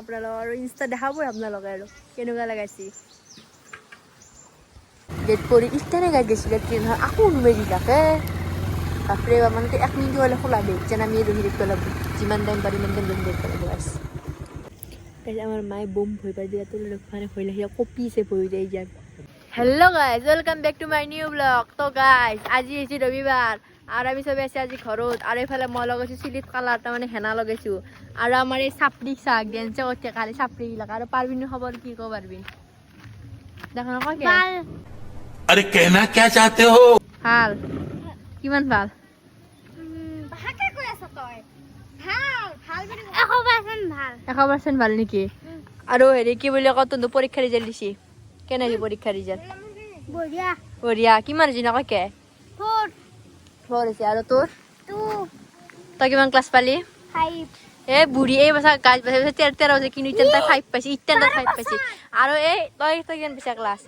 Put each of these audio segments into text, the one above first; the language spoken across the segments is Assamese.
আপোনালোকৰ আৰু ইনষ্টা দেখাবই আপোনালোকে আৰু কেনেকুৱা লগাইছে ডেট পৰি ইষ্টানে গাই গৈছিলে ট্ৰেইন আকৌ নুমেৰি থাকে বাপৰে মানে 1 মিনিট হ'লে খোলা দেই যেন আমি ৰহি থাকিব লাগিব যিমান টাইম পাৰি ইমান টাইম ৰহি থাকিব লাগিব গাইছ আমাৰ মায়ে বম ভয় পাই দিয়া তোৰ মানে ভয় লাগে কপিছে ভয় যায় ইয়াক hello' guys welcome back to my new blog তো গাইজ আজি হৈছে ৰবিবাৰ আৰু আমি চবে আছে আজি ঘৰত আৰু এইফালে মই লগাইছোঁ চিলিপ কালাৰ তাৰমানে হেনা লগাইছোঁ আৰু আমাৰ এই চাপৰি চাক ডেন্সে কৰিছে কালি চাপৰিবিলাক আৰু পাৰবিনৰ খবৰ কি ক'ব পাৰবিন দেখা নকয় अरे कहना क्या चाहते हो ভাল কিমান ভাল ভাকে কৈ আছ তই ভাল ভাল 100% ভাল নেকি আৰু হেৰি কি বুলি কয় তোৰ পৰীক্ষা ৰিজাল্ট দিছি কেনে হৈছে পৰীক্ষা ৰিজাল্ট বঢ়িয়া বঢ়িয়া কিমান হৈছে নকয় ফোৰ হৈছে আৰু তোৰ টু তই কিমান ক্লাছ পালি 5 এ বুঢ়ী এই বছৰ গাছ বাছে 13 হৈছে কিন্তু ইতেন তাই 5 পাইছে ইতেন তাই 5 পাইছে আৰু এই তই কিমান পাইছা ক্লাছ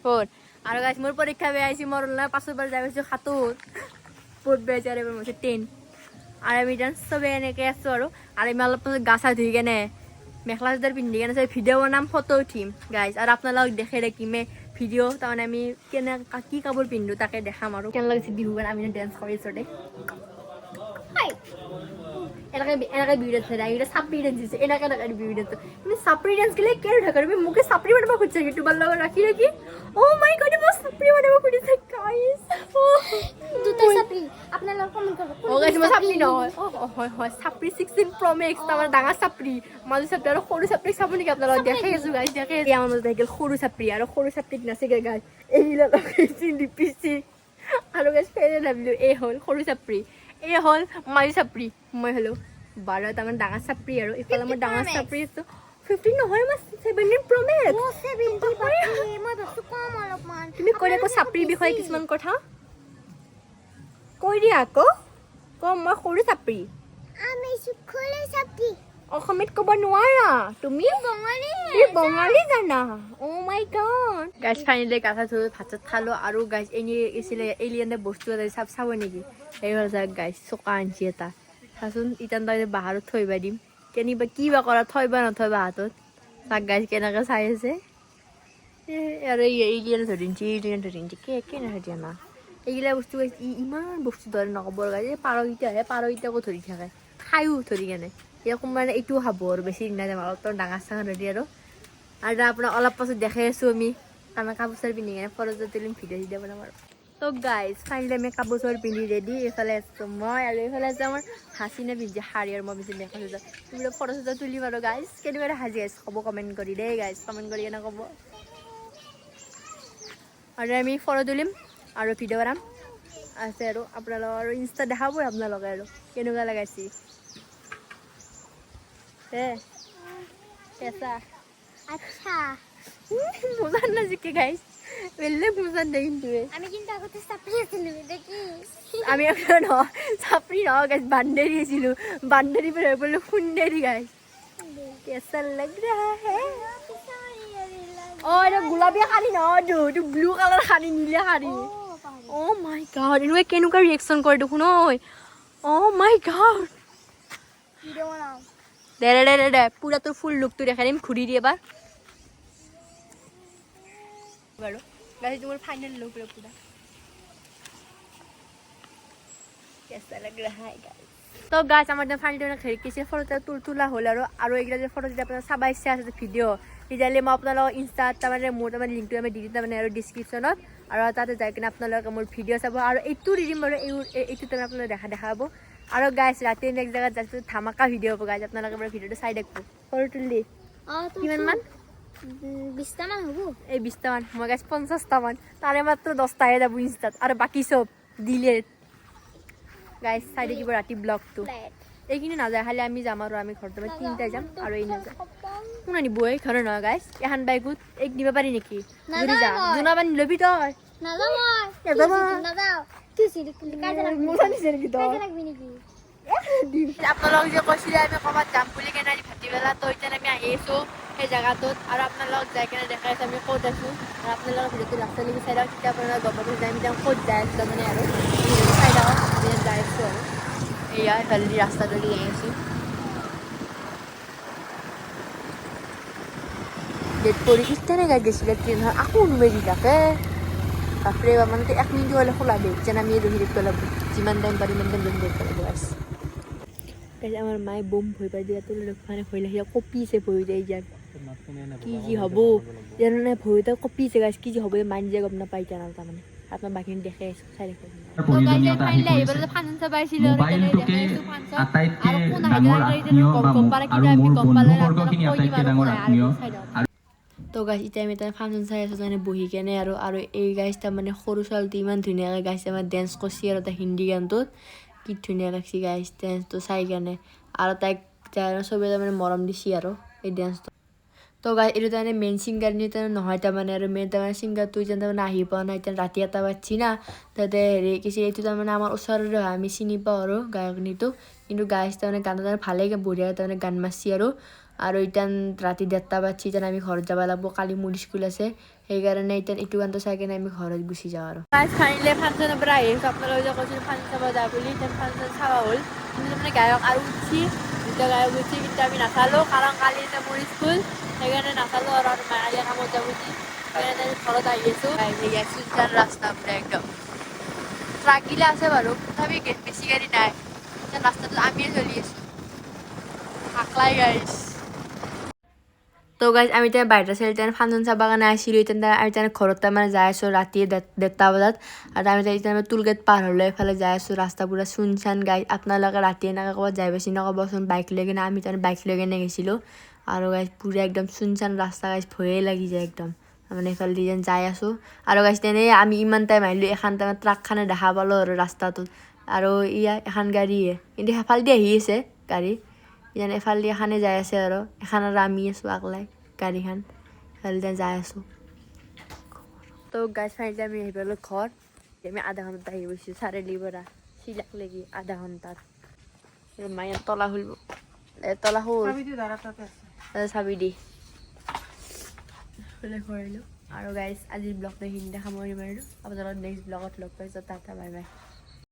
4 আৰু গাছ মোৰ পৰীক্ষা বেয়া হৈছে মোৰ না 5 বাৰ যাই গৈছোঁ খাতুত বহুত বেয়া যায় এবাৰ মই 10 আৰু আমি ডান্স চবে এনেকৈ আছোঁ আৰু আমি অলপ পাছত গা চা ধুই কেনে মেখেলা চাদৰ পিন্ধি কেনে চবে ভিডিঅ' বনাম ফটো উঠিম গাইজ আৰু আপোনালোকক দেখাই থাকিমে ভিডিঅ' তাৰমানে আমি কি কাপোৰ পিন্ধো তাকে দেখাম আৰু কেনে লাগিছে বিহু গান আমি ডান্স কৰিছোঁ দেই এনেকৈ বিহু ডান্স এটা চাপৰি ডান্স দিছে এনেকৈ বিহু ডান্স তুমি চাপৰি ডান্স গ'লে কেনে থাকা তুমি মোকে চাপৰি বনাব খুজিছা কি তোমাৰ লগত ৰাখি ৰাখি অ' মাই গড মই চাপৰি বনাব খুজিছে গাইজ দুটাই চাপৰি আপোনালোক কমেন্ট কৰিব অ' গাইজ মই চাপৰি নহয় হয় হয় চাপৰি 16 Pro Max তাৰমানে ডাঙৰ চাপৰি মাজু চাপৰি আৰু সৰু চাপৰি চাব নেকি আপোনালোকক দেখাই আছোঁ গাইজ দেখাই আমাৰ মাজত আহিল সৰু চাপৰি আৰু সৰু চাপৰিত নাচিকে গাইজ এইবিলাক লগাইছে লিপিছে আৰু গাইজ ফেৰে ভাবিলোঁ এই হ'ল সৰু চাপৰি এই হ'ল মাজু চাপৰি মই হ'লো 12 তাৰমানে ডাঙৰ চাপৰি আৰু ইফালে মই ডাঙৰ চাপৰি আছোঁ 15 নহয় মই 17 Pro Max ও 70 বাপৰে মই বস্তু কম অলপমান তুমি কৈ আকৌ চাপৰিৰ বিষয়ে কিছুমান কথা কৈ দিয়া আকৌ কম মই সৰু চাপৰি আমি সুখলে চাপৰি অসমীয়াত ক'ব নোৱাৰা তুমি বঙালী জানা অ' মাই গড গাইজ ফাইনেলি গা চা ধুই ভাত চাত খালোঁ আৰু গাইজ এনেই আছিলে এলিয়েনে বস্তু এটা চাব নেকি এইবাৰ যাক গাইজ চকা আনছি এটা চাচোন ইটান তাই বাহাৰত থৈবা দিম কেনিবা কি বা কৰা থৈবা নথৈবা হাতত তাক গাইজ কেনেকৈ চাই আছে আৰু এলিয়েনে ধৰিঞ্চি কেনে ধৰিয়া না এইগিলা বস্তু ইমান বস্তু ধৰে নক'বৰ গাইজ এই পাৰকেইটাকো ধৰি থাকে খায়ো ধৰি কেনে এতিয়া কোনোবাই এইটোও খাব আৰু বেছি দিন নাযাম অলপ ডাঙৰ চাঙৰ ধৰি আৰু আপোনাৰ অলপ পাছত দেখাই আছোঁ আমি আমাৰ কাপোৰ চাপোৰ পিন্ধি কেনে ফটো তুলিম ভিডিঅ' চিডিঅ' বনাম আৰু তো গাইজ ফাইনেলি আমি কাপোৰ চাপোৰ পিন্ধি ৰেডি এইফালে আছোঁ মই আৰু এইফালে আছোঁ আমাৰ হাচিনে পিন্ধি শাৰী আৰু মই পিন্ধি মেখেলা চাদৰ তুমি ফটো চটো তুলিম আৰু গাইজ কেনেকুৱা সাজি আছে ক'ব কমেণ্ট কৰি দেই গাইজ কমেণ্ট কৰি কেনে ক'ব আৰু আমি ফটো তুলিম আৰু ভিডিঅ' বনাম আছে আৰু আপোনালোকৰ আৰু ইনষ্টা দেখাবই আপোনালোকে আৰু কেনেকুৱা লগাইছে কেঁচা আচ্ছা মজা না জিকে গাইজ বেলেগ মজা নেই কিন্তু আমি কিন্তু আগতে চাপৰি আছিলো দেখি আমি চাপৰি নহয় গাইজ বান্দেৰি আছিলোঁ বান্দেৰি পৰা হৈ পৰিলোঁ সুন্দেৰি গাইজ কেঁচা লাগ ৰা হে অ' এইটো গোলাপী শাৰী নহয় এইটো ব্লু কালাৰ শাৰী নীলা শাৰী অ' মাই গড এনেকুৱা কেনেকুৱা ৰিয়েকশ্যন কৰে দেখোন অ' মাই গড ভিডিঅ' বনাও দে পুৰা তোৰ ফুল লুকটো দেখাই দিম ঘূৰি দিয়ে এবাৰ বাৰু গাইজ তোমাৰ ফাইনেল লুক পুৰা কেঁচা লাগ ৰা হে গাইজ তো গাছ আমাৰ ফাইনেল হেৰি কিছু ফটো তোলা হ'ল আৰু এইগিলা যে ফটো যদি আপোনাৰ চাব ইচ্ছা আছে ভিডিঅ' তেতিয়াহ'লে মই আপোনালোকৰ ইনষ্টাত তাৰমানে মোৰ তাৰমানে লিংকটো আমি দি দিম তাৰমানে আৰু ডিছক্ৰিপশ্যনত আৰু তাতে যাই কিনে আপোনালোকে মোৰ ভিডিঅ' চাব আৰু এইটো দি দিম বাৰু এইটো তাৰমানে আপোনালোকে দেখা পাব আৰু গাইছ ৰাতি নেক্সট জেগাত যাইছোঁ ধামাকা ভিডিঅ' হ'ব গাইজ আপোনালোকে বাৰু ভিডিঅ'টো চাই দেখব ফটো তুলি কিমানমান 20টামান হ'ব এই 20টামান মই গাইছ 50টামান তাৰে মাত্ৰ 10টাহে যাব ইনষ্টাত আৰু বাকী চব ডিলেট গাইজ চাই দেখিব ৰাতি ব্লগটো এইখিনি নাযায় খালি আমি যাম আৰু আমি ঘৰত 3টাই যাম আৰু এই নাযায় কোন আনিব এই ঘৰৰ নহয় গাইজ এখন বাইকত এক দিব পাৰি নেকি যদি যা জোনা পানী ল'বি তই আপোনালোক যে কৈছিলে আমি ক'ৰবাত যাম বুলি কেনে আজি ভাটিবেলা তো এতিয়া আমি আহি আছোঁ সেই জেগাটোত আৰু আপোনালোকক যাই কেনে দেখাই আছোঁ আমি ক'ত আছোঁ আৰু আপোনালোকৰ ভিডিঅ'টো লাষ্টলৈকে চাই লওক তেতিয়া আপোনালোক গম পাব যে আমি যাম ক'ত যাই আছোঁ তাৰমানে আৰু চাই লওক আমি যাই আছোঁ আৰু এয়া ইফালেদি ৰাস্তাটো দি আহি আছোঁ ডেট পৰি ইষ্টানে গাই গৈছিলে ট্ৰেইন হয় আকৌ নুমেৰি থাকে বাপৰে বাপ মানে 1 মিনিট হ'লে খোলা দেই যেন আমি ৰহি থাকিব লাগিব যিমান টাইম পাৰি ইমান টাইম ৰহি থাকিব লাগিব গাইছ আমাৰ মায়ে বম ভয় পাই দিয়া তোৰ মানে ভয় লাগি কঁপিছে ভয় যায় ইয়াত কি যি হ'ব জানানে ভয়তে কঁপিছে গাইছ কি যি হ'ব মাইণ্ড যে গম নাপাই জানা তাৰমানে আপোনাৰ বাকীখিনি দেখে চাই দেখে প্ৰয়োজনীয়তা আহি পৰিছে মোবাইলটোকে আটাইতকৈ ডাঙৰ আত্মীয় বা আৰু মোৰ বন্ধুবৰ্গখিনি আটাইতকৈ ডাঙৰ আত্মীয় তো গাইছ এতিয়া আমি তাৰ ফাংচন চাই আছোঁ তাৰমানে বহি কেনে আৰু এই গাইছ তাৰমানে সৰু ছোৱালীটো ইমান ধুনীয়াকৈ গাইছে আমাৰ ডেন্স কৰিছে আৰু এটা হিন্দী গানটোত কি ধুনীয়া লাগছে গাইছ ডেন্সটো চাই কেনে আৰু তাইক চবেই তাৰমানে মৰম দিছে আৰু এই ডেন্সটো তো গাইছ এইটো তাৰমানে মেইন ছিংগাৰনি নহয় তাৰমানে আৰু মেইন তাৰমানে ছিংগাৰটো যেন তাৰমানে আহি পোৱা নাই এতিয়া ৰাতি এটা বাজছি না তাতে হেৰি কিছু এইটো তাৰমানে আমাৰ ওচৰৰে হয় আমি চিনি পাওঁ আৰু গায়কনীটো কিন্তু গাইছ তাৰমানে গানটো তাৰমানে ভালেই বঢ়িয়াকৈ তাৰমানে গান মাৰছি আৰু এতিয়া ৰাতি 1:30 বাজছি এতিয়া আমি ঘৰত যাব লাগিব কালি মোৰ স্কুল আছে সেইকাৰণে এতিয়া এইটো গানটো চাই কিনে আমি ঘৰত গুচি যাওঁ আৰু ফাইনেলি ফাংচনৰ পৰা আহি আছোঁ আপোনালোকে যে কৈছিল ফাংচন চাব যাওঁ বুলি এতিয়া ফাংচন চাব হ'ল কিন্তু তাৰমানে গায়ক আৰু উঠছি দুটা গায়ক উঠছি কিন্তু আমি নাচালোঁ কাৰণ কালি এতিয়া মোৰ স্কুল সেইকাৰণে নাচালোঁ আৰু মায়ে কামত যাব বুলি সেইকাৰণে ঘৰত আহি আছোঁ সুনচান ৰাস্তা বোলে একদম ট্ৰাকগিলা আছে বাৰু তথাপি বেছি গাড়ী নাই ৰাস্তাটো আমিয়ে চলি আছোঁ আকলাই গাইছ তো গাইছ আমি এতিয়া বাহিৰৰ চাইড এতিয়া ফাংচন চাবৰ কাৰণে আহিছিলোঁ এতিয়া আমি এতিয়া ঘৰত তাৰমানে যাই আছোঁ ৰাতি 1:30 বজাত আৰু আমি এতিয়া টুল গেট পাৰ হ'লে এইফালে যাই আছোঁ ৰাস্তা পুৰা চুনচান গাইছ আপোনালোকে ৰাতি এনেকৈ ক'ৰবাত যাই পাইছে নক'বচোন বাইক লৈ কিনে আমি তাৰমানে বাইক লৈ কিনে গৈছিলোঁ আৰু গাইছ পুৰা একদম চুনচান ৰাস্তা গাইছ ভয়ে লাগি যায় একদম তাৰমানে এইফালে যেন যাই আছোঁ আৰু গাইছ তেনেই আমি ইমান টাইম আহিলোঁ এখন তাৰমানে ট্ৰাকখনে দেখা পালোঁ আৰু ৰাস্তাটোত আৰু এখন গাড়ীয়ে কিন্তু সেইফালেদি আহি আছে গাড়ী যেন এফালেদি এখানে যাই আছে আৰু এখন আৰু আমি আছোঁ আকলাই গাড়ীখন এফালে যাই আছোঁ তো গাইছ ফাইনেলি আমি আহি পালোঁ ঘৰ আমি আধা ঘণ্টাত আহি গৈছোঁ চাৰিআলিৰ পৰা চিলাক লাগি আধা ঘণ্টাত মায়ে তলা খুলিব তলা খুল চাবি দি ঘূৰিলোঁ আৰু গাইছ আজিৰ ব্লগটো এইখিনিতে সামৰি মাৰিলোঁ আপোনালোকৰ নেক্সট ব্লগত লগ পাইছোঁ টাটা বাই বাই